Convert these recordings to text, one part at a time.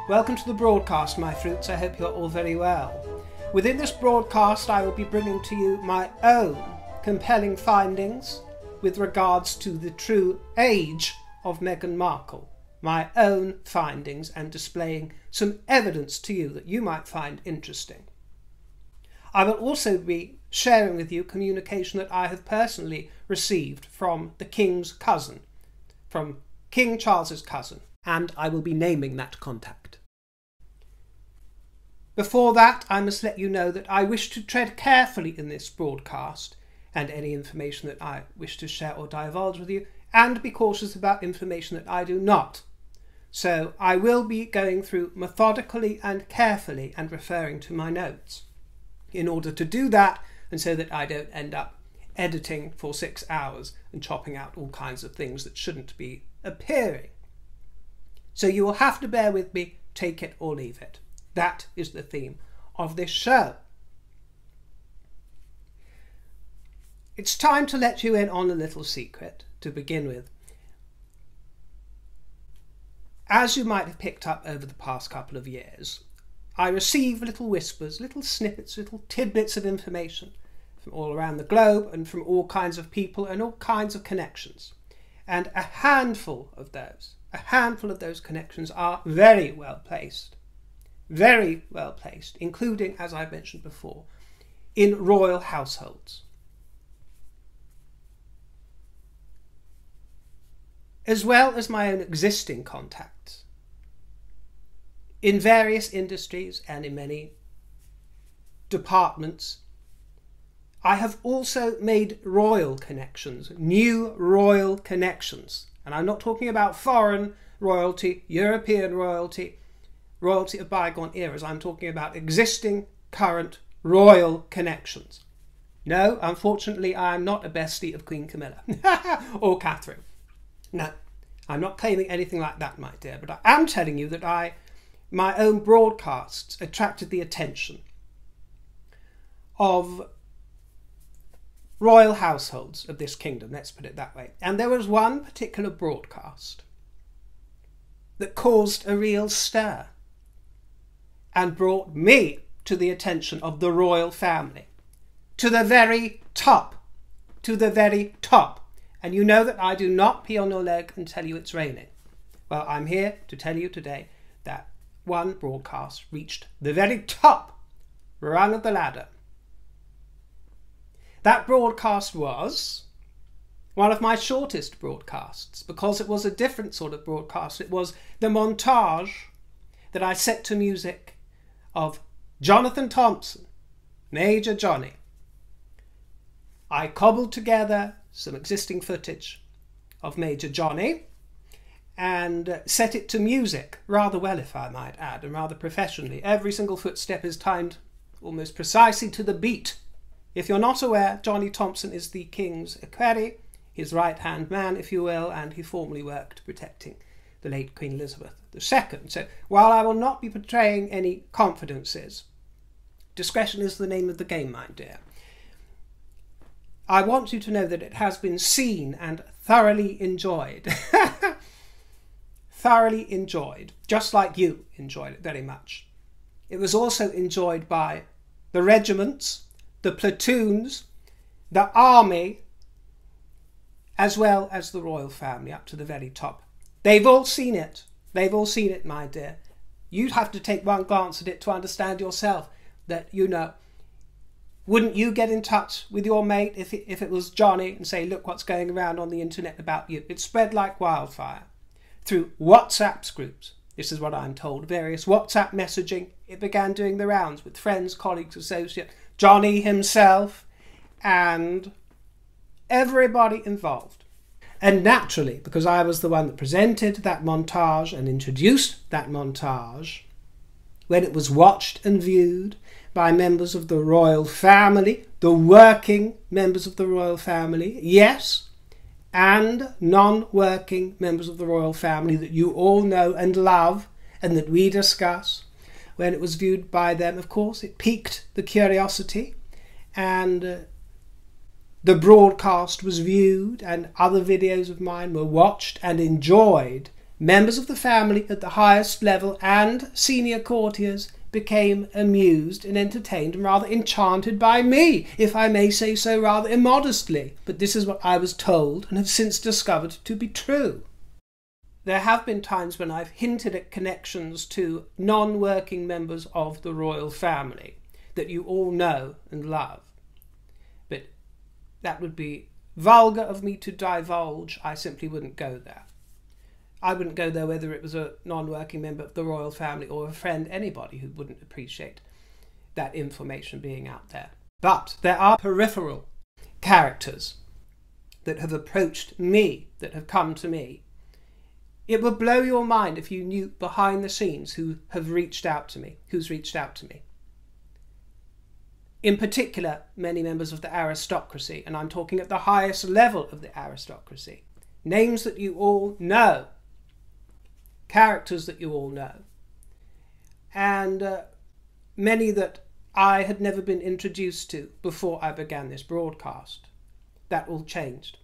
Welcome to the broadcast, my fruits. I hope you're all very well. Within this broadcast, I will be bringing to you my own compelling findings with regards to the true age of Meghan Markle. My own findings, and displaying some evidence to you that you might find interesting. I will also be sharing with you communication that I have personally received from the King's cousin, from King Charles's cousin, and I will be naming that contact. Before that, I must let you know that I wish to tread carefully in this broadcast and any information that I wish to share or divulge with you, and be cautious about information that I do not. So I will be going through methodically and carefully and referring to my notes in order to do that, and so that I don't end up editing for 6 hours and chopping out all kinds of things that shouldn't be appearing. So you will have to bear with me, take it or leave it. That is the theme of this show. It's time to let you in on a little secret to begin with. As you might have picked up over the past couple of years, I receive little whispers, little snippets, little tidbits of information from all around the globe and from all kinds of people and all kinds of connections. And a handful of those connections are very well placed, including, as I mentioned before, in royal households. As well as my own existing contacts in various industries and in many departments, I have also made royal connections, new royal connections. And I'm not talking about foreign royalty, European royalty, royalty of bygone eras. I'm talking about existing, current royal connections. No, unfortunately, I'm not a bestie of Queen Camilla or Catherine. No, I'm not claiming anything like that, my dear, but I am telling you that my own broadcasts attracted the attention of royal households of this kingdom, let's put it that way. And there was one particular broadcast that caused a real stir and brought me to the attention of the royal family, to the very top, And you know that I do not pee on your leg and tell you it's raining. Well, I'm here to tell you today that one broadcast reached the very top rung of the ladder. That broadcast was one of my shortest broadcasts because it was a different sort of broadcast. It was the montage that I set to music of Jonathan Thompson, Major Johnny. I cobbled together some existing footage of Major Johnny and set it to music rather well, if I might add, and rather professionally. Every single footstep is timed almost precisely to the beat. If you're not aware, Johnny Thompson is the King's equerry, his right-hand man, if you will, and he formerly worked protecting the late Queen Elizabeth II. So while I will not be portraying any confidences, discretion is the name of the game, my dear. I want you to know that it has been seen and thoroughly enjoyed. Thoroughly enjoyed, just like you enjoyed it very much. It was also enjoyed by the regiments, the platoons, the army, as well as the royal family up to the very top. They've all seen it. They've all seen it, my dear. You'd have to take one glance at it to understand yourself that, you know, wouldn't you get in touch with your mate if it was Johnny and say, look what's going around on the internet about you? It spread like wildfire through WhatsApp groups. This is what I'm told. Various WhatsApp messaging. It began doing the rounds with friends, colleagues, associates, Johnny himself, and everybody involved. And naturally, because I was the one that presented that montage and introduced that montage, when it was watched and viewed by members of the royal family, the working members of the royal family, yes, and non-working members of the royal family that you all know and love and that we discuss, when it was viewed by them, of course, it piqued the curiosity, and the broadcast was viewed and other videos of mine were watched and enjoyed members of the family at the highest level and senior courtiers became amused and entertained and rather enchanted by me, if I may say so rather immodestly. But this is what I was told and have since discovered to be true. There have been times when I've hinted at connections to non-working members of the royal family that you all know and love. But that would be vulgar of me to divulge. I simply wouldn't go there. I wouldn't go there whether it was a non-working member of the royal family or a friend, anybody who wouldn't appreciate that information being out there. But there are peripheral characters that have approached me, that have come to me. It would blow your mind if you knew behind the scenes who have reached out to me, who's reached out to me. In particular, many members of the aristocracy, and I'm talking at the highest level of the aristocracy. Names that you all know. Characters that you all know. And many that I had never been introduced to before I began this broadcast. That all changed.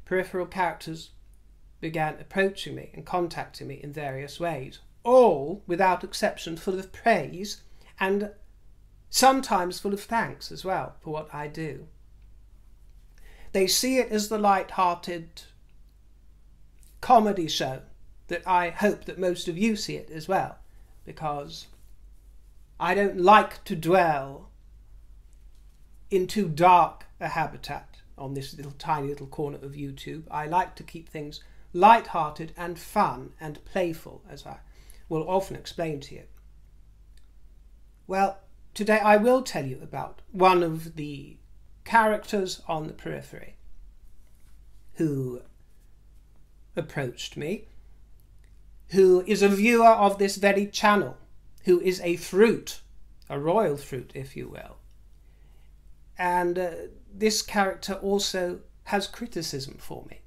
Peripheral characters began approaching me and contacting me in various ways, all, without exception, full of praise and sometimes full of thanks as well for what I do. They see it as the light-hearted comedy show that I hope that most of you see it as well, because I don't like to dwell in too dark a habitat on this tiny little corner of YouTube. I like to keep things light-hearted and fun and playful, as I will often explain to you. Well, today I will tell you about one of the characters on the periphery who approached me, who is a viewer of this very channel, who is a fruit, a royal fruit, if you will. And this character also has criticism for me.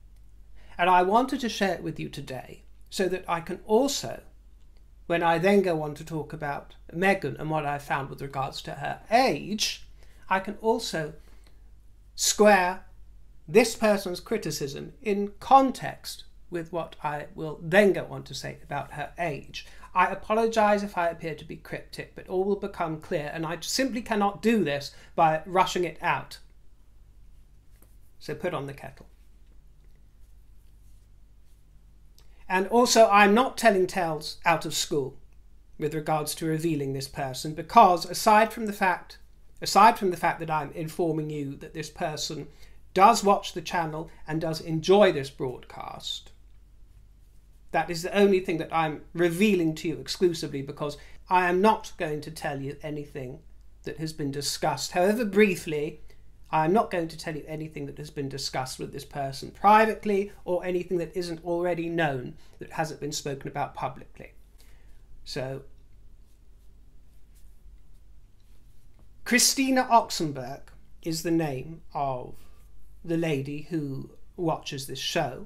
And I wanted to share it with you today so that I can also, when I then go on to talk about Meghan and what I found with regards to her age, I can also square this person's criticism in context with what I will then go on to say about her age. I apologise if I appear to be cryptic, but all will become clear, and I simply cannot do this by rushing it out. So put on the kettle. And also, I'm not telling tales out of school with regards to revealing this person, because aside from the fact that I'm informing you that this person does watch the channel and does enjoy this broadcast, that is the only thing that I'm revealing to you exclusively, because I am not going to tell you anything that has been discussed, however briefly. I am not going to tell you anything that has been discussed with this person privately, or anything that isn't already known, that hasn't been spoken about publicly. So, Christina Oxenberg is the name of the lady who watches this show.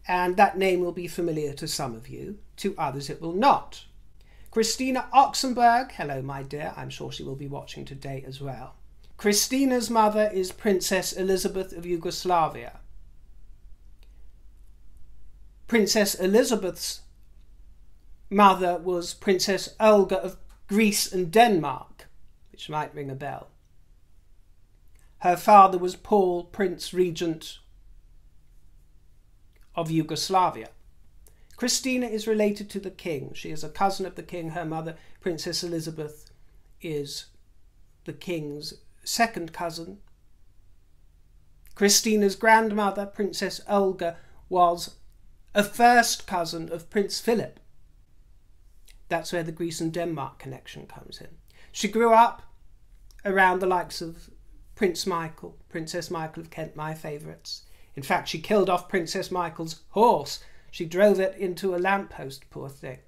And that name will be familiar to some of you, to others it will not. Christina Oxenberg, hello my dear, I'm sure she will be watching today as well. Christina's mother is Princess Elizabeth of Yugoslavia. Princess Elizabeth's mother was Princess Olga of Greece and Denmark, which might ring a bell. Her father was Paul, Prince Regent of Yugoslavia. Christina is related to the king. She is a cousin of the king. Her mother, Princess Elizabeth, is the king's second cousin. Christina's grandmother, Princess Olga, was a first cousin of Prince Philip. That's where the Greece and Denmark connection comes in. She grew up around the likes of Prince Michael, Princess Michael of Kent, my favourites. In fact, she killed off Princess Michael's horse. She drove it into a lamppost, poor thing.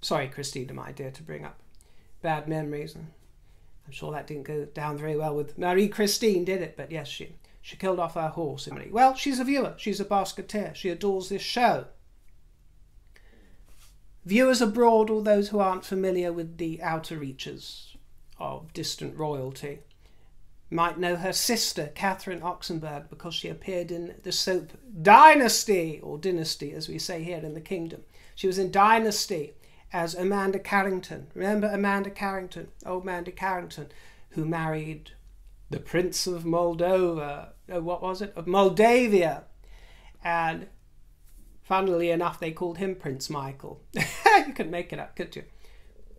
Sorry, Christina, my dear, to bring up bad memories. I'm sure that didn't go down very well with Marie-Christine, did it? But yes, she killed off her horse. Well, she's a viewer. She's a basketeer. She adores this show. Viewers abroad, or those who aren't familiar with the outer reaches of distant royalty, You might know her sister, Catherine Oxenberg, because she appeared in the soap Dynasty, or Dynasty as we say here in the kingdom. She was in Dynasty as Amanda Carrington. Remember Amanda Carrington, old Amanda Carrington, who married the Prince of Moldova, what was it? Of Moldavia. And funnily enough, they called him Prince Michael. You couldn't make it up, could you?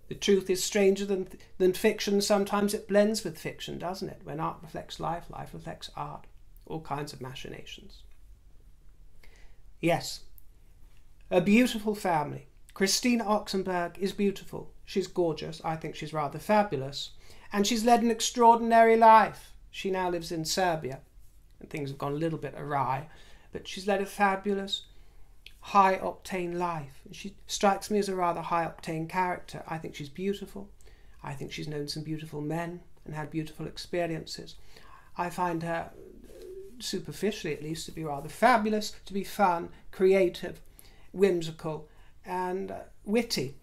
The truth is stranger than fiction. Sometimes it blends with fiction, doesn't it? When art reflects life, life reflects art. All kinds of machinations. Yes, a beautiful family. Christina Oxenberg is beautiful. She's gorgeous. I think she's rather fabulous. And she's led an extraordinary life. She now lives in Serbia. And things have gone a little bit awry. But she's led a fabulous, high-octane life. And she strikes me as a rather high-octane character. I think she's beautiful. I think she's known some beautiful men and had beautiful experiences. I find her, superficially at least, to be rather fabulous, to be fun, creative, whimsical, and witty.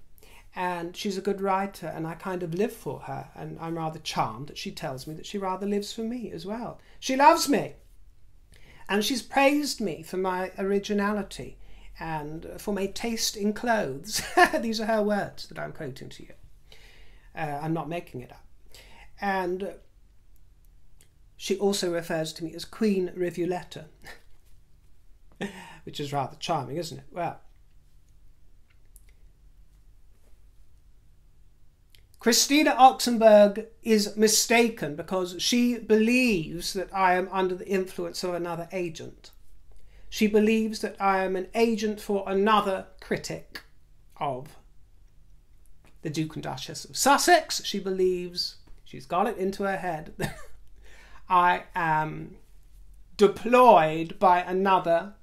And she's a good writer, and I kind of live for her, and I'm rather charmed that she tells me that she rather lives for me as well. She loves me, and she's praised me for my originality and for my taste in clothes. These are her words that I'm quoting to you. I'm not making it up. And she also refers to me as Queen Rivuletta, which is rather charming, isn't it? Well, Christina Oxenberg is mistaken because she believes that I am under the influence of another agent. She believes that I am an agent for another critic of the Duke and Duchess of Sussex. She believes, she's got it into her head, that I am deployed by another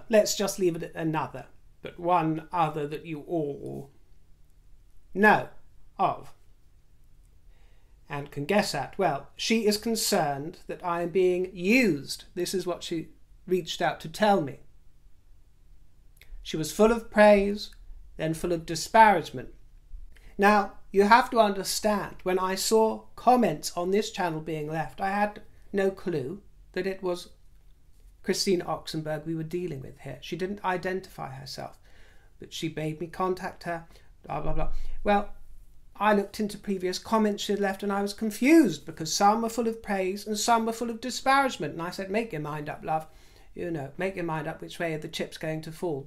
let's just leave it at another, but one other that you all know of and can guess at. Well, she is concerned that I am being used. This is what she reached out to tell me. She was full of praise, then full of disparagement. Now, you have to understand, when I saw comments on this channel being left, I had no clue that it was Christina Oxenberg we were dealing with here. She didn't identify herself, but she bade me contact her, blah, blah, blah. Well, I looked into previous comments she had left and I was confused because some were full of praise and some were full of disparagement. And I said, make your mind up, love. You know, make your mind up which way are the chips going to fall.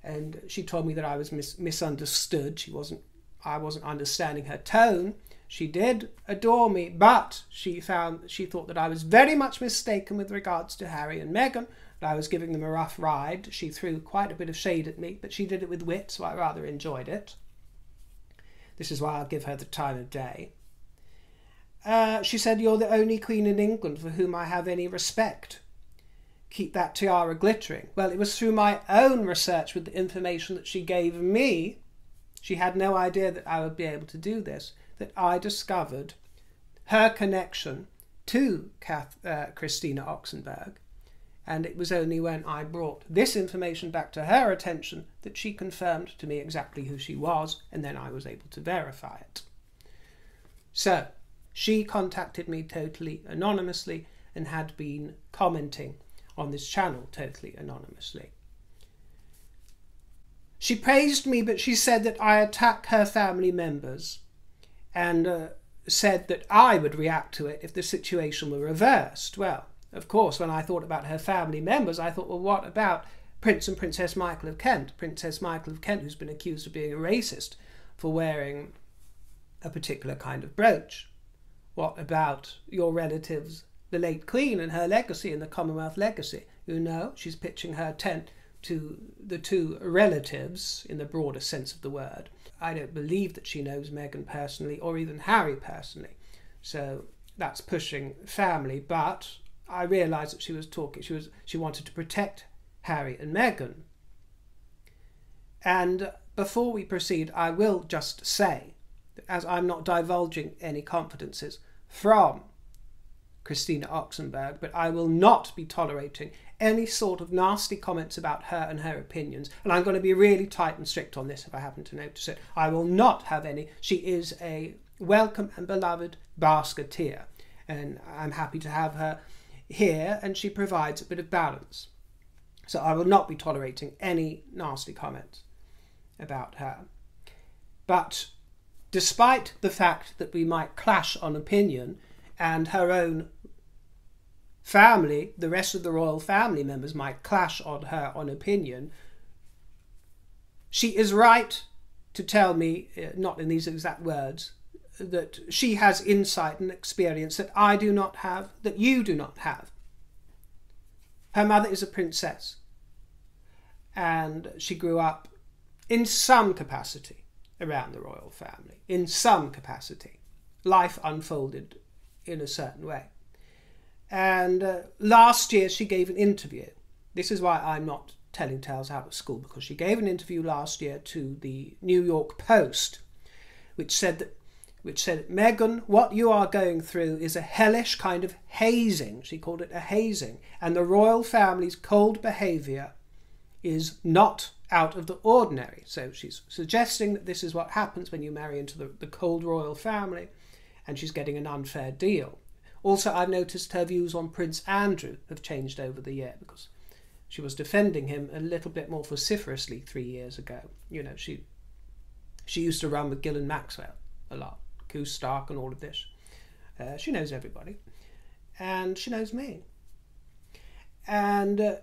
And she told me that I was misunderstood. I wasn't understanding her tone. She did adore me, but she thought that I was very much mistaken with regards to Harry and Meghan, that I was giving them a rough ride. She threw quite a bit of shade at me, but she did it with wit, so I rather enjoyed it. This is why I'll give her the time of day. She said, you're the only queen in England for whom I have any respect. Keep that tiara glittering. Well, it was through my own research with the information that she gave me. She had no idea that I would be able to do this, that I discovered her connection to Christina Oxenberg. And it was only when I brought this information back to her attention that she confirmed to me exactly who she was, and then I was able to verify it. So, she contacted me totally anonymously and had been commenting on this channel totally anonymously. She praised me, but she said that I attack her family members and said that I would react to it if the situation were reversed. Well, of course, when I thought about her family members, I thought, well, what about Prince and Princess Michael of Kent? Princess Michael of Kent, who's been accused of being a racist for wearing a particular kind of brooch. What about your relatives, the late Queen and her legacy and the Commonwealth legacy? You know, she's pitching her tent to the two relatives in the broader sense of the word. I don't believe that she knows Meghan personally or even Harry personally. So that's pushing family, but I realised that she was talking, she wanted to protect Harry and Meghan. And before we proceed, I will just say that as I'm not divulging any confidences from Christina Oxenberg, but I will not be tolerating any sort of nasty comments about her and her opinions, and I'm going to be really tight and strict on this if I happen to notice it. I will not have any. She is a welcome and beloved basketeer, and I'm happy to have her here, and she provides a bit of balance. So I will not be tolerating any nasty comments about her. But despite the fact that we might clash on opinion, and her own family, the rest of the royal family members might clash on her on opinion, she is right to tell me, not in these exact words, that she has insight and experience that I do not have, that you do not have. Her mother is a princess, and she grew up in some capacity around the royal family, in some capacity. Life unfolded in a certain way. And last year she gave an interview. This is why I'm not telling tales out of school, because she gave an interview last year to the New York Post, which said, Meghan, what you are going through is a hellish kind of hazing. She called it a hazing. And the royal family's cold behaviour is not out of the ordinary. So she's suggesting that this is what happens when you marry into the cold royal family, and she's getting an unfair deal. Also, I've noticed her views on Prince Andrew have changed over the year, because she was defending him a little bit more vociferously 3 years ago. You know, she used to run with Ghislaine Maxwell a lot, Goose Stark and all of this. She knows everybody, and she knows me. And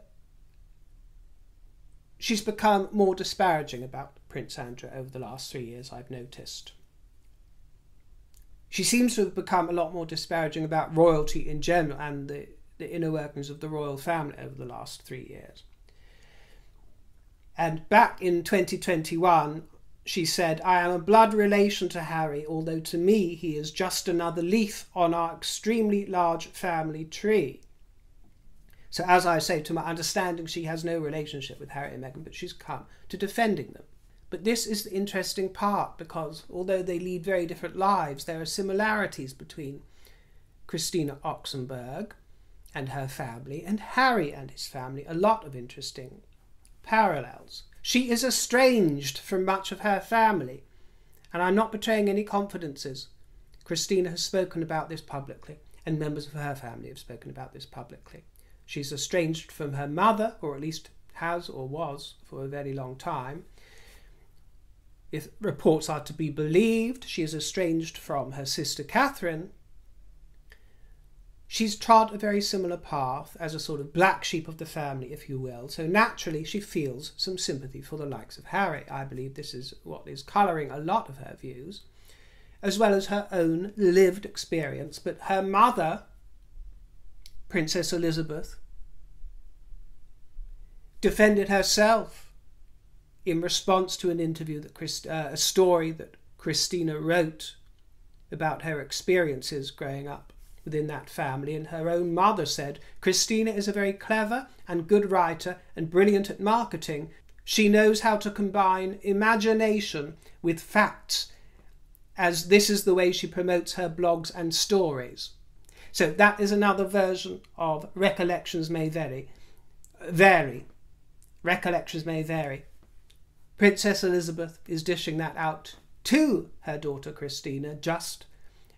she's become more disparaging about Prince Andrew over the last 3 years, I've noticed. She seems to have become a lot more disparaging about royalty in general and the inner workings of the royal family over the last 3 years. And back in 2021, she said, I am a blood relation to Harry, although to me he is just another leaf on our extremely large family tree. So as I say, to my understanding, she has no relationship with Harry and Meghan, but she's come to defending them. But this is the interesting part, because although they lead very different lives, there are similarities between Christina Oxenberg and her family and Harry and his family, a lot of interesting parallels. She is estranged from much of her family, and I'm not betraying any confidences. Christina has spoken about this publicly, and members of her family have spoken about this publicly. She's estranged from her mother, or at least has or was for a very long time. If reports are to be believed, she is estranged from her sister Catherine. She's trod a very similar path as a sort of black sheep of the family, if you will. So naturally she feels some sympathy for the likes of Harry. I believe this is what is colouring a lot of her views, as well as her own lived experience. But her mother, Princess Elizabeth, defended herself in response to an interview that a story that Christina wrote about her experiences growing up within that family, and her own mother said, Christina is a very clever and good writer and brilliant at marketing. She knows how to combine imagination with facts, as this is the way she promotes her blogs and stories. So that is another version of recollections may vary. Recollections may vary. Princess Elizabeth is dishing that out to her daughter Christina, just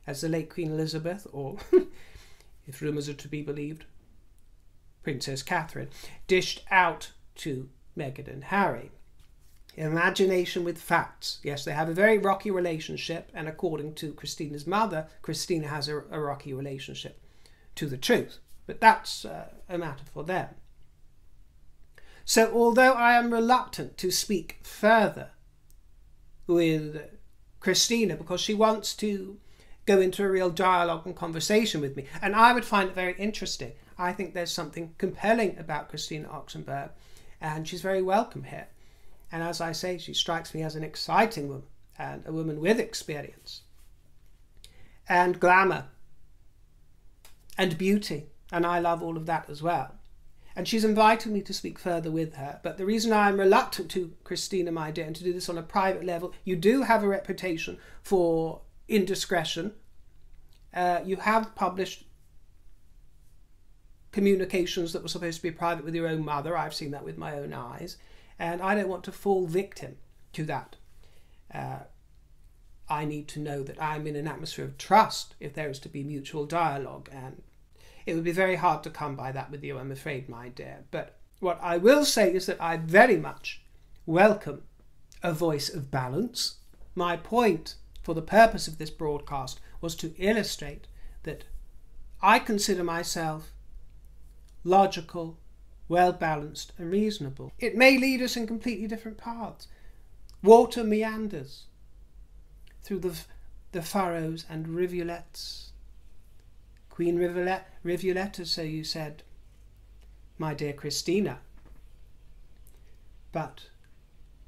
as the late Queen Elizabeth, or if rumours are to be believed, Princess Catherine, dished out to Meghan and Harry. Imagination with facts. Yes, they have a very rocky relationship, and according to Christina's mother, Christina has a rocky relationship to the truth. But that's a matter for them. So although I am reluctant to speak further with Christina, because she wants to go into a real dialogue and conversation with me, and I would find it very interesting. I think there's something compelling about Christina Oxenberg, and she's very welcome here. And as I say, she strikes me as an exciting woman, and a woman with experience and glamour and beauty, and I love all of that as well. And she's invited me to speak further with her. But the reason I'm reluctant to, Christina, my dear, and to do this on a private level, you do have a reputation for indiscretion. You have published communications that were supposed to be private with your own mother. I've seen that with my own eyes, and I don't want to fall victim to that. I need to know that I'm in an atmosphere of trust if there is to be mutual dialogue, and it would be very hard to come by that with you, I'm afraid, my dear. But what I will say is that I very much welcome a voice of balance. My point for the purpose of this broadcast was to illustrate that I consider myself logical, well-balanced and reasonable. It may lead us in completely different paths. Water meanders through the furrows and rivulets. Queen Rivuletta, so you said, my dear Christina. But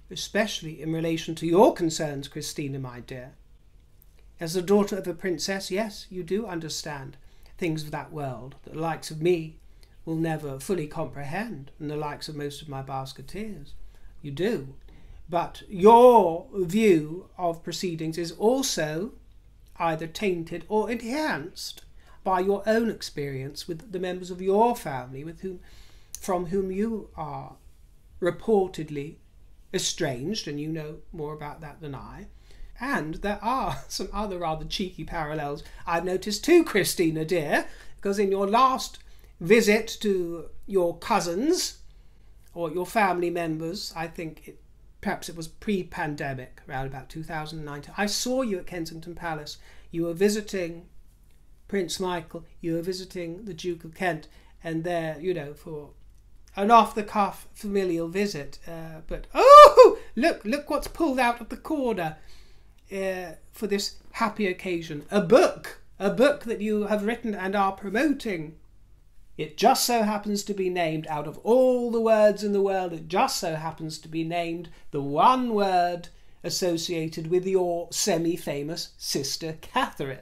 especially in relation to your concerns, Christina, my dear, as the daughter of a princess, yes, you do understand things of that world that the likes of me will never fully comprehend, and the likes of most of my basketeers. You do. But your view of proceedings is also either tainted or enhanced by your own experience with the members of your family from whom you are reportedly estranged, and you know more about that than I. And there are some other rather cheeky parallels I've noticed too, Christina dear, because in your last visit to your cousins or your family members, I think perhaps it was pre-pandemic, around about 2019, I saw you at Kensington Palace. You were visiting Prince Michael, you were visiting the Duke of Kent, and there, you know, for an off-the-cuff familial visit. But, oh, look what's pulled out of the corner for this happy occasion. A book that you have written and are promoting. It just so happens to be named, out of all the words in the world, it just so happens to be named the one word associated with your semi-famous sister Catherine.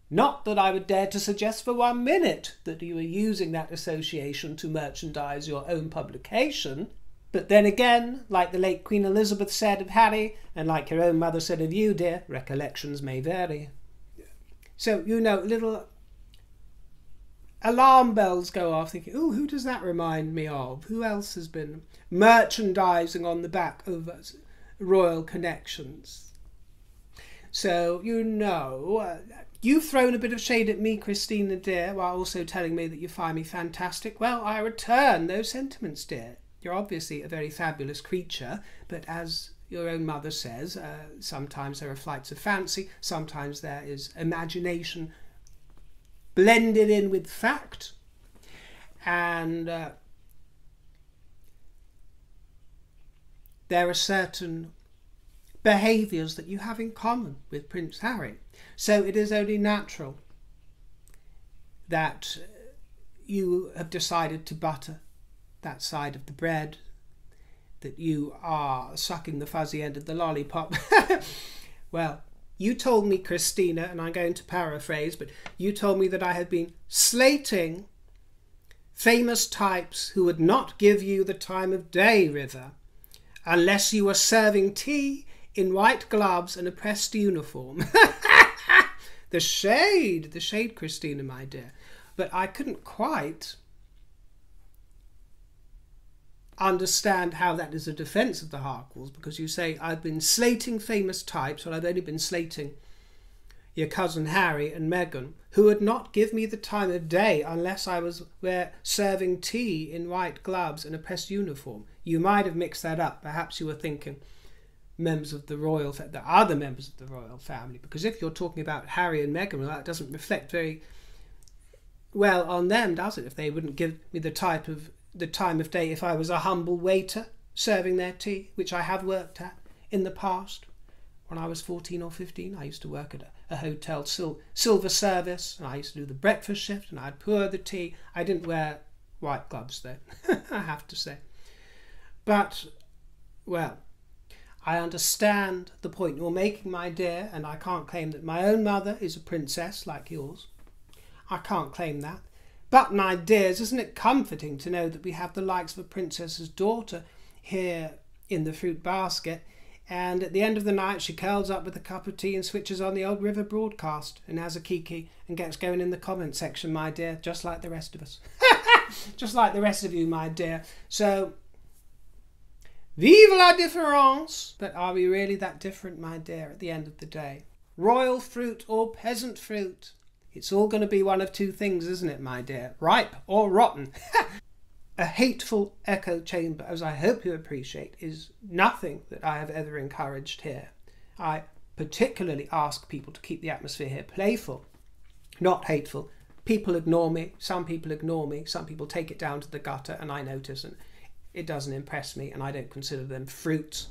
Not that I would dare to suggest for 1 minute that you were using that association to merchandise your own publication, but then again, like the late Queen Elizabeth said of Harry, and like your own mother said of you, dear, recollections may vary. So, you know, little alarm bells go off thinking, oh, who does that remind me of? Who else has been merchandising on the back of royal connections? So, you know, you've thrown a bit of shade at me, Christina dear, while also telling me that you find me fantastic. Well, I return those sentiments, dear. You're obviously a very fabulous creature, but as your own mother says, sometimes there are flights of fancy, sometimes there is imagination blended in with fact, and there are certain behaviours that you have in common with Prince Harry. So it is only natural that you have decided to butter that side of the bread, that you are sucking the fuzzy end of the lollipop. Well, you told me, Christina, and I'm going to paraphrase, but you told me that I had been slating famous types who would not give you the time of day, River, unless you were serving tea in white gloves and a pressed uniform. The shade, Christina, my dear. But I couldn't quite understand how that is a defence of the Harkles, because you say I've been slating famous types, well, I've only been slating your cousin Harry and Meghan, who would not give me the time of day unless I was serving tea in white gloves and a pressed uniform. You might have mixed that up. Perhaps you were thinking members of the royal, the other members of the royal family, because if you're talking about Harry and Meghan, well, that doesn't reflect very well on them, does it? If they wouldn't give me the time of day if I was a humble waiter serving their tea, which I have worked at in the past. When I was 14 or 15, I used to work at a hotel silver service, and I used to do the breakfast shift, and I'd pour the tea. I didn't wear white gloves though, I have to say. But, well, I understand the point you're making, my dear, and I can't claim that my own mother is a princess like yours. I can't claim that. But, my dears, isn't it comforting to know that we have the likes of a princess's daughter here in the fruit basket, and at the end of the night she curls up with a cup of tea and switches on the old River broadcast and has a kiki and gets going in the comment section, my dear, just like the rest of us. Just like the rest of you, my dear. So, vive la différence! But are we really that different, my dear, at the end of the day? Royal fruit or peasant fruit? It's all going to be one of two things, isn't it, my dear? Ripe or rotten. A hateful echo chamber, as I hope you appreciate, is nothing that I have ever encouraged here. I particularly ask people to keep the atmosphere here playful, not hateful. People ignore me, some people take it down to the gutter, and I notice, and it doesn't impress me, and I don't consider them fruits,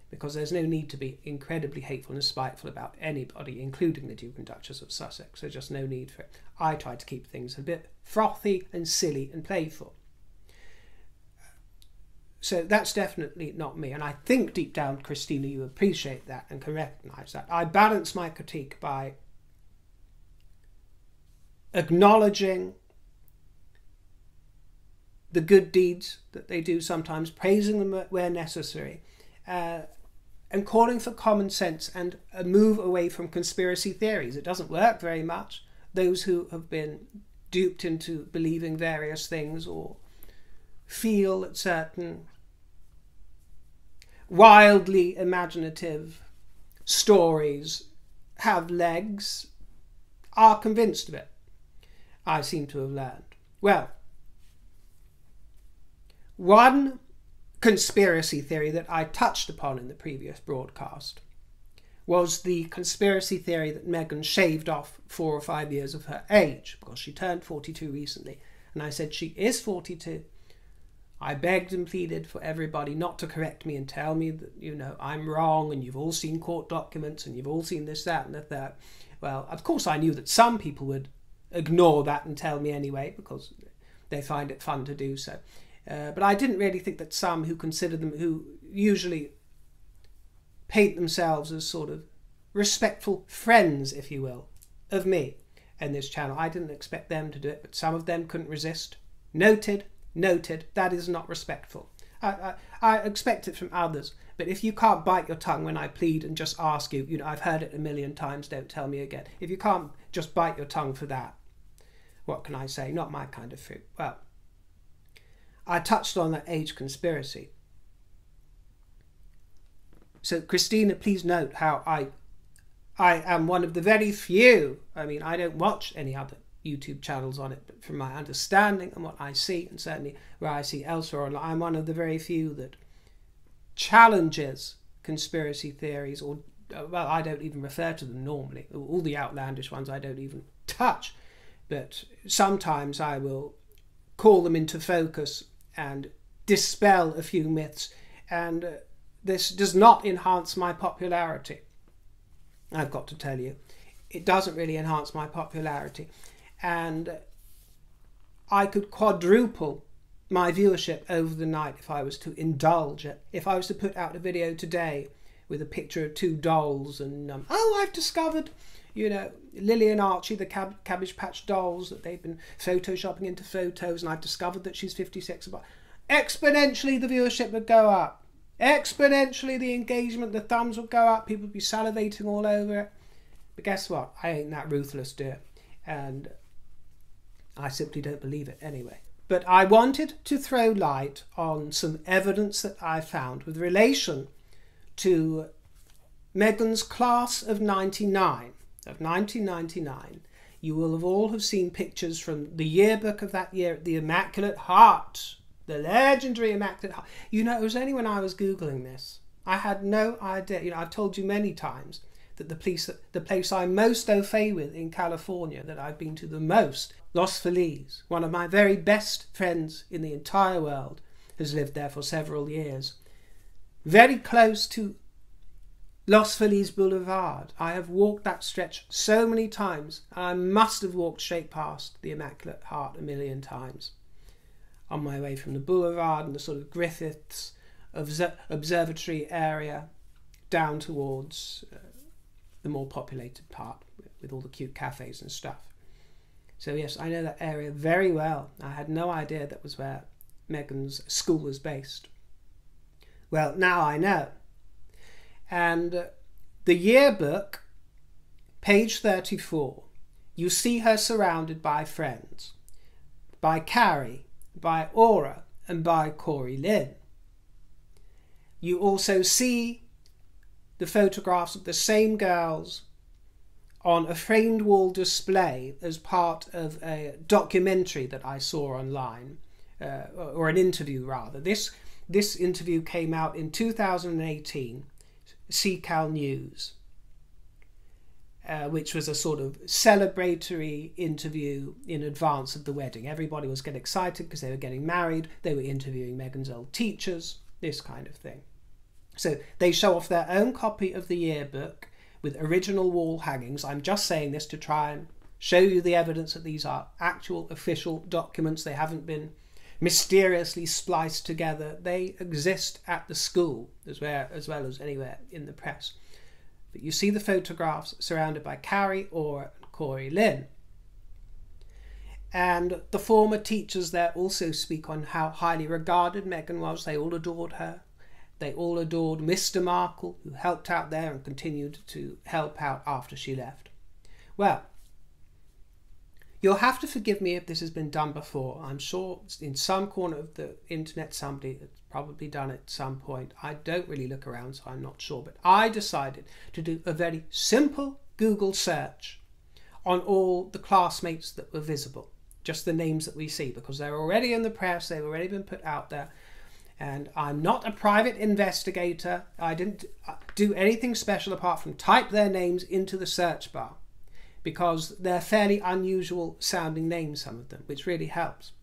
because there's no need to be incredibly hateful and spiteful about anybody, including the Duke and Duchess of Sussex. There's just no need for it. I try to keep things a bit frothy and silly and playful. So that's definitely not me, and I think deep down, Christina, you appreciate that and can recognise that. I balance my critique by acknowledging the good deeds that they do sometimes, praising them where necessary, and calling for common sense and a move away from conspiracy theories. It doesn't work very much. Those who have been duped into believing various things or feel that certain wildly imaginative stories have legs are convinced of it. I seem to have learned. Well, one conspiracy theory that I touched upon in the previous broadcast was the conspiracy theory that Meghan shaved off 4 or 5 years of her age because she turned 42 recently. And I said, she is 42. I begged and pleaded for everybody not to correct me and tell me that, you know, I'm wrong and you've all seen court documents and you've all seen this, that and the third. Well, of course I knew that some people would ignore that and tell me anyway because they find it fun to do so. But I didn't really think that some who consider them, who usually paint themselves as sort of respectful friends, if you will, of me and this channel, I didn't expect them to do it, but some of them couldn't resist. Noted, that is not respectful. I expect it from others, but if you can't bite your tongue when I plead and just ask you, you know, I've heard it a million times, don't tell me again. If you can't just bite your tongue for that, what can I say? Not my kind of fruit. Well, I touched on that age conspiracy. So, Christina, please note how I am one of the very few, I mean, I don't watch any other YouTube channels on it, but from my understanding and what I see, and certainly where I see elsewhere, I'm one of the very few that challenges conspiracy theories, or, well, I don't even refer to them normally. All the outlandish ones I don't even touch, but sometimes I will call them into focus and dispel a few myths, and this does not enhance my popularity. I've got to tell you, it doesn't really enhance my popularity, and I could quadruple my viewership over the night if I was to indulge it. If I was to put out a video today with a picture of 2 dolls and oh, I've discovered, you know, Lily and Archie, the Cabbage Patch dolls that they've been photoshopping into photos, and I've discovered that she's 56. But exponentially the viewership would go up. Exponentially the engagement, the thumbs would go up. People would be salivating all over it. But guess what? I ain't that ruthless, dear. And I simply don't believe it anyway. But I wanted to throw light on some evidence that I found with relation to Meghan's class of 99, of 1999. You will have all have seen pictures from the yearbook of that year, the Immaculate Heart, the legendary Immaculate Heart. You know, it was only when I was Googling this. I had no idea. You know, I've told you many times that the place I most au fait with in California, that I've been to the most, Los Feliz, one of my very best friends in the entire world, has lived there for several years. Very close to Los Feliz Boulevard. I have walked that stretch so many times, and I must have walked straight past the Immaculate Heart a million times on my way from the boulevard and the sort of Griffiths observatory area down towards the more populated part with all the cute cafes and stuff. So yes, I know that area very well. I had no idea that was where Meghan's school was based. Well, now I know. And the yearbook, page 34, you see her surrounded by friends. By Carrie, by Aura and by Corey Lynn. You also see the photographs of the same girls on a framed wall display as part of a documentary that I saw online, or an interview rather. This interview came out in 2018, CCAL News, which was a sort of celebratory interview in advance of the wedding. Everybody was getting excited because they were getting married. They were interviewing Meghan's old teachers, this kind of thing. So they show off their own copy of the yearbook with original wall hangings. I'm just saying this to try and show you the evidence that these are actual official documents. They haven't been mysteriously spliced together. They exist at the school as well as anywhere in the press. But you see the photographs surrounded by Carrie, Aura and Corey Lynn. And the former teachers there also speak on how highly regarded Meghan was. They all adored her. They all adored Mr. Markle, who helped out there and continued to help out after she left. Well, you'll have to forgive me if this has been done before. I'm sure in some corner of the internet somebody has probably done it at some point. I don't really look around, so I'm not sure. But I decided to do a very simple Google search on all the classmates that were visible. Just the names that we see, because they're already in the press, they've already been put out there. And I'm not a private investigator. I didn't do anything special apart from type their names into the search bar, because they're fairly unusual sounding names, some of them, which really helps.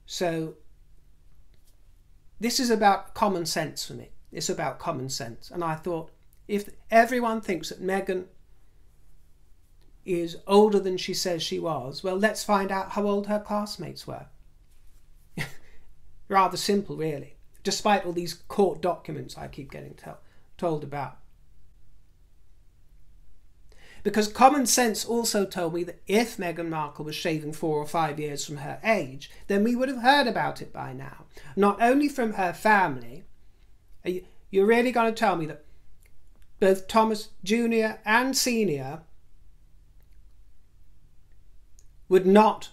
So this is about common sense for me. It's about common sense. And I thought, if everyone thinks that Meghan is older than she says she was, well, let's find out how old her classmates were. Rather simple, really, despite all these court documents I keep getting told about. Because common sense also told me that if Meghan Markle was shaving 4 or 5 years from her age, then we would have heard about it by now. Not only from her family. You're really going to tell me that both Thomas Jr. and Sr. would not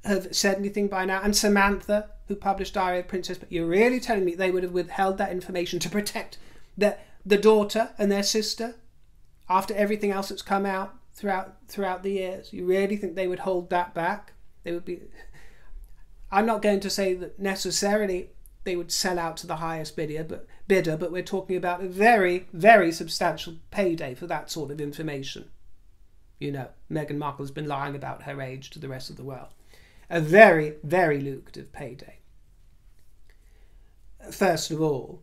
have said anything by now, and Samantha, who published Diary of a Princess, but you're really telling me they would have withheld that information to protect the daughter and their sister after everything else that's come out throughout the years? You really think they would hold that back? They would be... I'm not going to say that necessarily they would sell out to the highest bidder, but we're talking about a very, very substantial payday for that sort of information. You know, Meghan Markle has been lying about her age to the rest of the world. A very, very lucrative payday, first of all.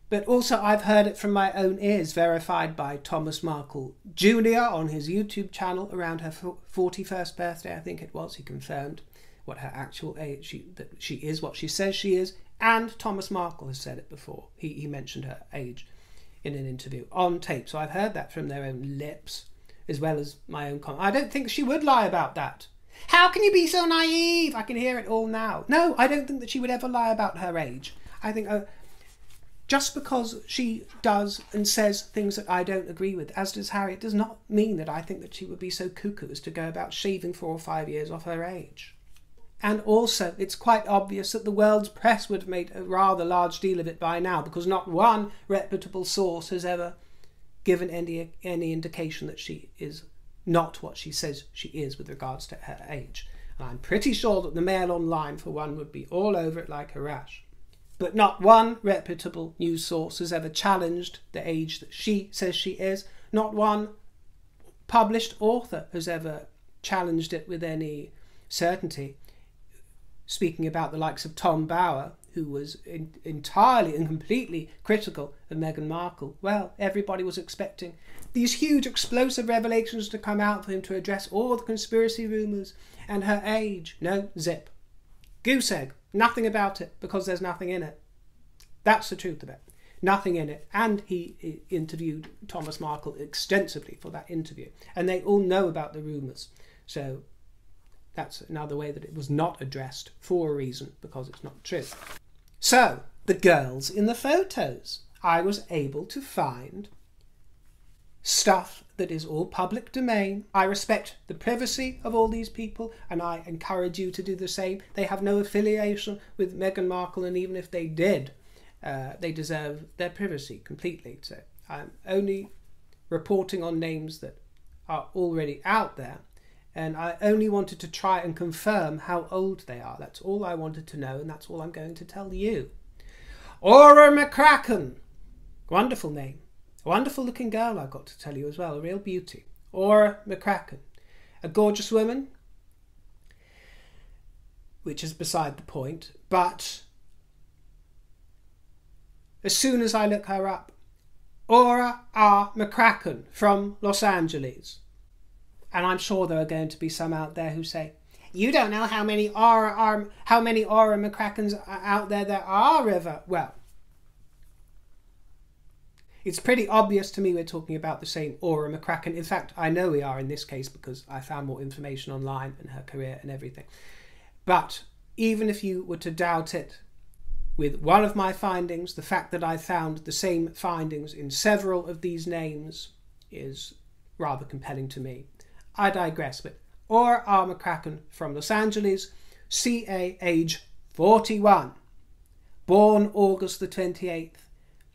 But also I've heard it from my own ears, verified by Thomas Markle Jr. on his YouTube channel around her 41st birthday, I think it was. He confirmed what her actual age, that she is what she says she is. And Thomas Markle has said it before. He mentioned her age in an interview on tape. So I've heard that from their own lips, as well as my own comment. I don't think she would lie about that. How can you be so naive? I can hear it all now. No, I don't think that she would ever lie about her age. I think just because she does and says things that I don't agree with, as does Harry, it does not mean that I think that she would be so cuckoo as to go about shaving 4 or 5 years off her age. And also, it's quite obvious that the world's press would have made a rather large deal of it by now, because not one reputable source has ever given any indication that she is not what she says she is with regards to her age. And I'm pretty sure that the Mail Online, for one, would be all over it like a rash. But not one reputable news source has ever challenged the age that she says she is. Not one published author has ever challenged it with any certainty. Speaking about the likes of Tom Bower, who was entirely and completely critical of Meghan Markle. Well, everybody was expecting these huge explosive revelations to come out for him to address all the conspiracy rumours and her age. No, zip. Goose egg. Nothing about it, because there's nothing in it. That's the truth of it. Nothing in it. And he interviewed Thomas Markle extensively for that interview. And they all know about the rumours. So that's another way that it was not addressed for a reason, because it's not true. So, the girls in the photos. I was able to find stuff that is all public domain. I respect the privacy of all these people, and I encourage you to do the same. They have no affiliation with Meghan Markle, and even if they did, they deserve their privacy completely. So I'm only reporting on names that are already out there, and I only wanted to try and confirm how old they are. That's all I wanted to know, and that's all I'm going to tell you. Aura McCracken. Wonderful name. A wonderful looking girl, I've got to tell you as well. A real beauty. Aura McCracken. A gorgeous woman, which is beside the point. But as soon as I look her up, Aura R. McCracken from Los Angeles. And I'm sure there are going to be some out there who say, you don't know how many Aura McCrackens out there are, River. Well, it's pretty obvious to me we're talking about the same Aura McCracken. In fact, I know we are in this case because I found more information online and her career and everything. But even if you were to doubt it, with one of my findings, the fact that I found the same findings in several of these names is rather compelling to me. I digress, but Aura R. McCracken from Los Angeles, CA, age 41, born August the 28th,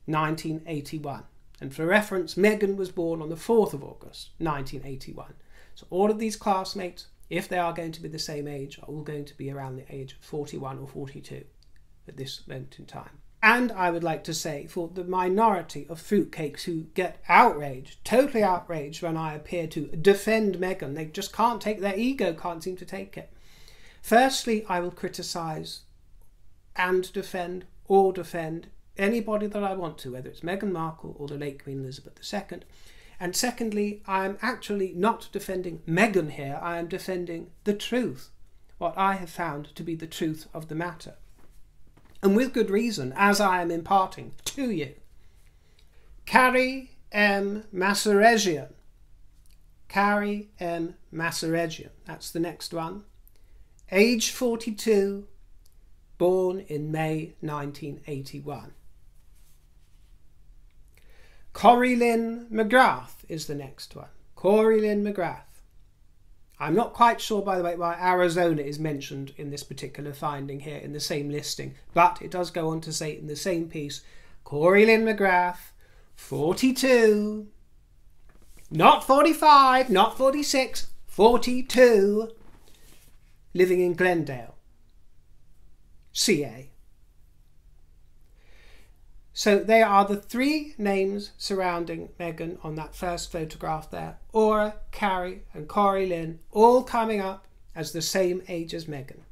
1981. And for reference, Meghan was born on the 4th of August, 1981. So all of these classmates, if they are going to be the same age, are all going to be around the age of 41 or 42 at this moment in time. And I would like to say, for the minority of fruitcakes who get outraged, totally outraged when I appear to defend Meghan, they just can't take, their ego can't seem to take it. Firstly, I will criticise and defend or defend anybody that I want to, whether it's Meghan Markle or the late Queen Elizabeth II. And secondly, I'm actually not defending Meghan here, I am defending the truth, what I have found to be the truth of the matter. And with good reason, as I am imparting to you. Carrie M. Massaregian. Carrie M. Massaregian. That's the next one. Age 42, born in May 1981. Corrie Lynn McGrath is the next one. Corrie Lynn McGrath. I'm not quite sure, by the way, why Arizona is mentioned in this particular finding here in the same listing, but it does go on to say in the same piece, Corrie Lynn McGrath, 42, not 45, not 46, 42, living in Glendale, CA. So they are the three names surrounding Meghan on that first photograph there. Aura, Carrie and Corrie Lynn, all coming up as the same age as Meghan.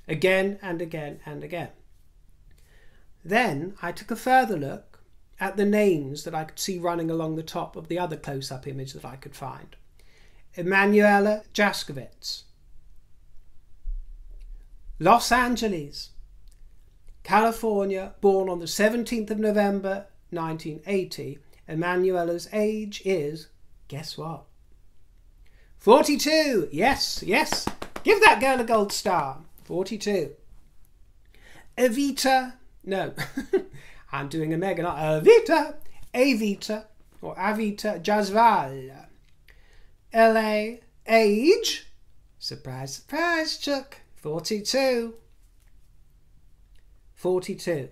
Again and again and again. Then I took a further look at the names that I could see running along the top of the other close-up image that I could find. Emanuela Jaskowitz. Los Angeles, California, born on the 17th of November 1980. Emanuela's age is, guess what? 42. Yes, yes. Give that girl a gold star. 42. Evita, no, I'm doing a Meghan. Evita or Avita Jasval. LA, age, surprise, surprise, Chuck, 42. 42.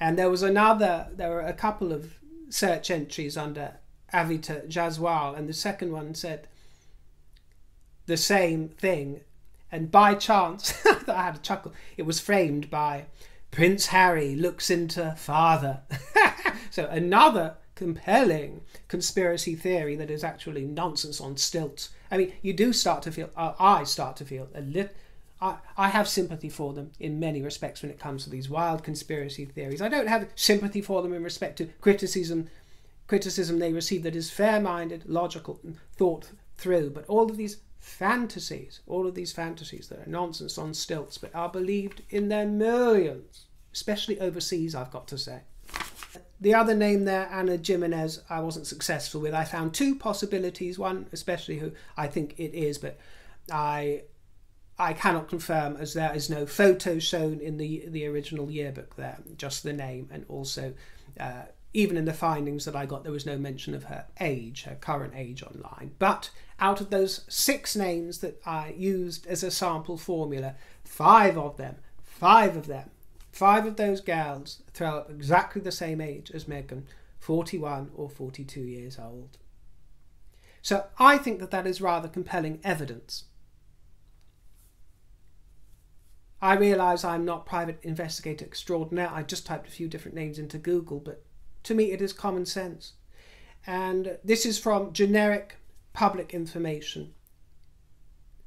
And there were a couple of search entries under Avita Jaswal, and the second one said the same thing. And by chance, I had a chuckle, it was framed by Prince Harry looks into father. So another compelling conspiracy theory that is actually nonsense on stilts. I mean, you do start to feel, I start to feel a little, I have sympathy for them in many respects when it comes to these wild conspiracy theories. I don't have sympathy for them in respect to criticism they receive that is fair-minded, logical, and thought through. But all of these fantasies that are nonsense on stilts, but are believed in their millions, especially overseas, I've got to say. The other name there, Ana Jimenez, I wasn't successful with. I found two possibilities, one especially who I think it is, but I cannot confirm as there is no photo shown in the original yearbook there, just the name, and also even in the findings that I got, there was no mention of her age, her current age online. But out of those 6 names that I used as a sample formula, 5 of those gals throw up exactly the same age as Meghan, 41 or 42 years old. So I think that that is rather compelling evidence. I realise I'm not private investigator extraordinaire. I just typed a few different names into Google, but to me it is common sense. And this is from generic public information,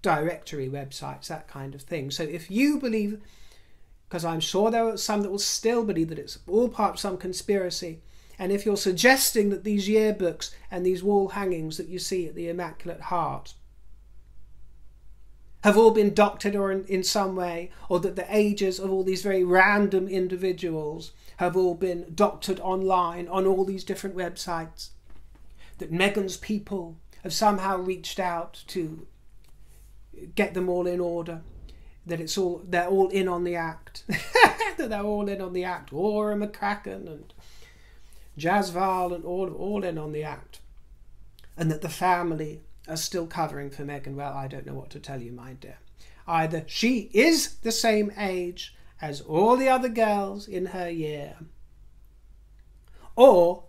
directory websites, that kind of thing. So if you believe, because I'm sure there are some that will still believe that it's all part of some conspiracy, and if you're suggesting that these yearbooks and these wall hangings that you see at the Immaculate Heart have all been doctored or in some way, or that the ages of all these very random individuals have all been doctored online on all these different websites, that Meghan's people have somehow reached out to get them all in order, that they're all in on the act, that they're all in on the act, Aura McCracken and Jasval and all in on the act, and that the family are still covering for Meghan. Well, I don't know what to tell you, my dear. Either she is the same age as all the other girls in her year, or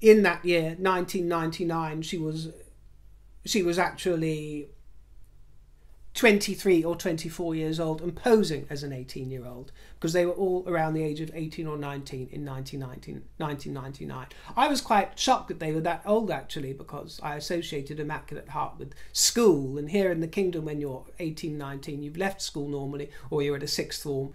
in that year, 1999, she was actually 23 or 24 years old and posing as an 18-year-old, because they were all around the age of 18 or 19 in 1999. I was quite shocked that they were that old, actually, because I associated Immaculate Heart with school, and here in the kingdom, when you're 18, 19, you've left school normally, or you're at a sixth form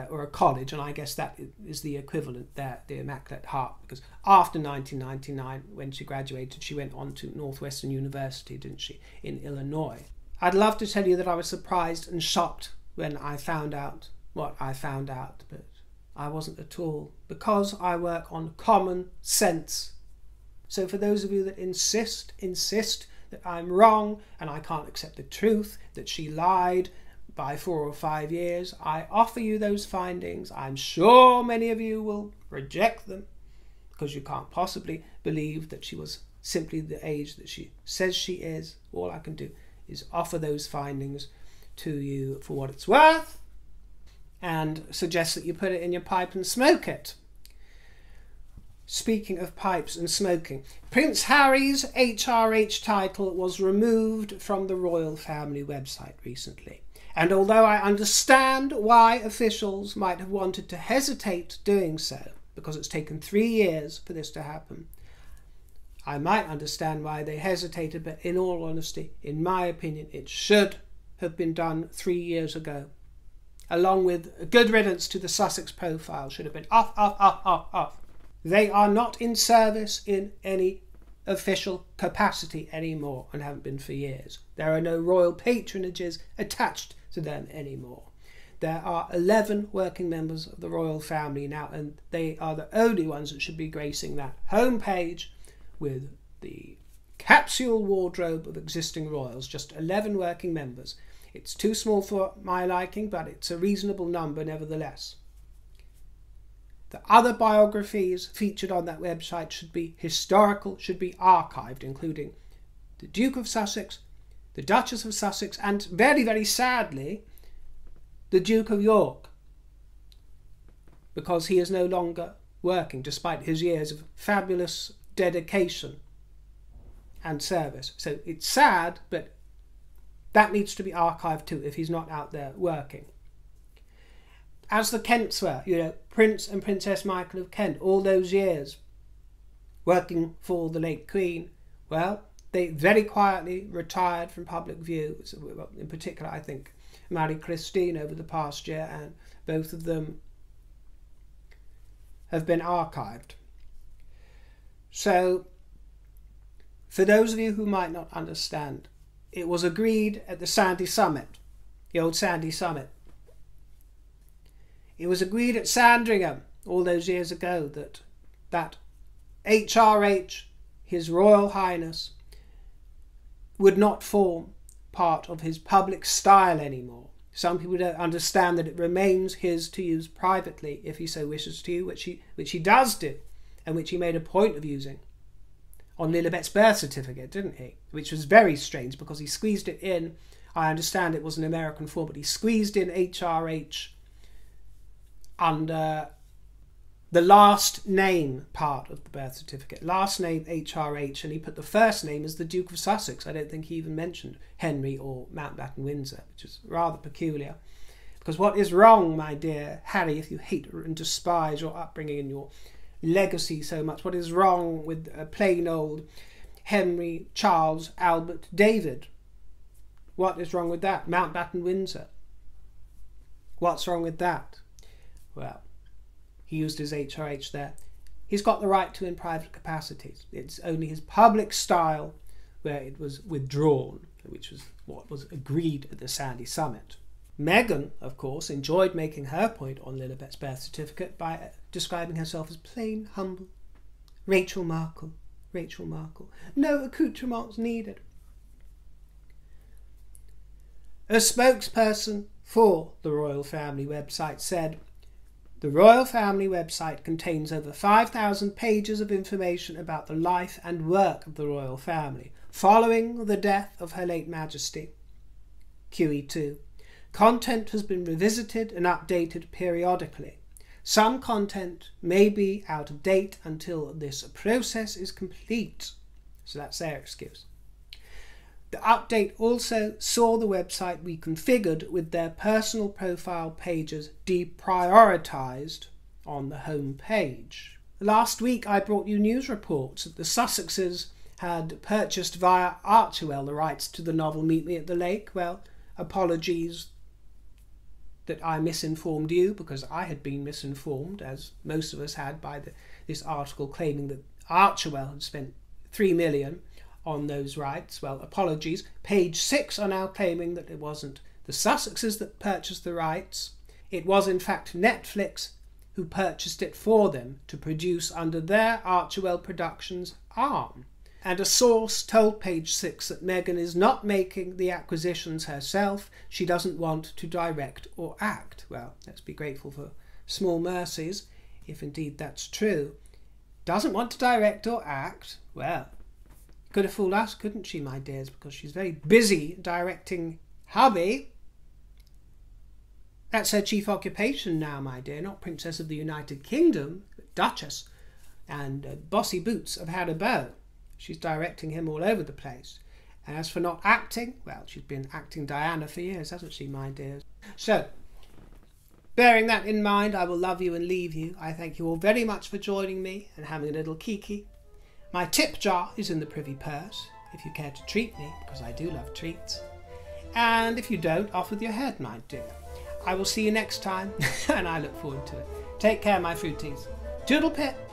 or a college, and I guess that is the equivalent there, the Immaculate Heart, because after 1999, when she graduated, she went on to Northwestern University, didn't she, in Illinois. I'd love to tell you that I was surprised and shocked when I found out what I found out, but I wasn't at all, because I work on common sense. So for those of you that insist that I'm wrong and I can't accept the truth, that she lied by 4 or 5 years, I offer you those findings. I'm sure many of you will reject them, because you can't possibly believe that she was simply the age that she says she is. All I can do is offer those findings to you for what it's worth, and suggest that you put it in your pipe and smoke it. Speaking of pipes and smoking, Prince Harry's HRH title was removed from the royal family website recently. And although I understand why officials might have wanted to hesitate doing so, because it's taken 3 years for this to happen, I might understand why they hesitated, but in all honesty, in my opinion, it should have been done 3 years ago. Along with a good riddance to the Sussex profile, should have been off. They are not in service in any official capacity anymore, and haven't been for years. There are no royal patronages attached to them anymore. There are 11 working members of the royal family now, and they are the only ones that should be gracing that homepage with the capsule wardrobe of existing royals. Just 11 working members. It's too small for my liking, but it's a reasonable number nevertheless. The other biographies featured on that website should be historical, should be archived, including the Duke of Sussex, the Duchess of Sussex, and very, very sadly, the Duke of York, because he is no longer working, despite his years of fabulous dedication and service. So it's sad, but that needs to be archived too if he's not out there working. As the Kents were, Prince and Princess Michael of Kent, all those years working for the late Queen, well, they very quietly retired from public view. In particular, I think Marie Christine over the past year, and both of them have been archived. So, for those of you who might not understand, it was agreed at the Sandy Summit, the old Sandy Summit. It was agreed at Sandringham all those years ago that HRH, His Royal Highness, would not form part of his public style anymore. Some people don't understand that it remains his to use privately if he so wishes to, which he does do. and which he made a point of using on Lilibet's birth certificate, didn't he? Which was very strange because he squeezed it in. I understand it was an American form, but he squeezed in HRH under the last name part of the birth certificate. Last name HRH, and he put the first name as the Duke of Sussex. I don't think he even mentioned Henry or Mountbatten Windsor, which is rather peculiar. Because what is wrong, my dear Harry, if you hate and despise your upbringing and your legacy so much, what is wrong with a plain old Henry, Charles, Albert, David? What is wrong with that? Mountbatten Windsor. What's wrong with that? Well, he used his HRH there. He's got the right to in private capacities. It's only his public style where it was withdrawn, which was what was agreed at the Sandy Summit. Meghan, of course, enjoyed making her point on Lilibet's birth certificate by describing herself as plain, humble. Rachel Markle. Rachel Markle. No accoutrements needed. A spokesperson for the Royal Family website said, "The Royal Family website contains over 5,000 pages of information about the life and work of the Royal Family following the death of Her late Majesty. QE2. Content has been revisited and updated periodically. Some content may be out of date until this process is complete." So that's their excuse. The update also saw the website reconfigured with their personal profile pages deprioritized on the home page. Last week I brought you news reports that the Sussexes had purchased via Archewell the rights to the novel Meet Me at the Lake. Well, apologies that I misinformed you, because I had been misinformed, as most of us had, by this article claiming that Archewell had spent $3 million on those rights. Well, apologies. Page 6 are now claiming that it wasn't the Sussexes that purchased the rights. It was in fact Netflix who purchased it for them to produce under their Archewell Productions arm. And a source told Page 6 that Meghan is not making the acquisitions herself. She doesn't want to direct or act. Well, let's be grateful for small mercies, if indeed that's true. Doesn't want to direct or act? Well, could have fooled us, couldn't she, my dears, because she's very busy directing hubby. That's her chief occupation now, my dear, not Princess of the United Kingdom, but Duchess and Bossy Boots of Haribo. She's directing him all over the place. And as for not acting, well, she's been acting Diana for years, hasn't she, my dears? So, bearing that in mind, I will love you and leave you. I thank you all very much for joining me and having a little kiki. My tip jar is in the Privy Purse, if you care to treat me, because I do love treats. And if you don't, off with your head, my dear. I will see you next time, and I look forward to it. Take care, my fruities. Toodle pip!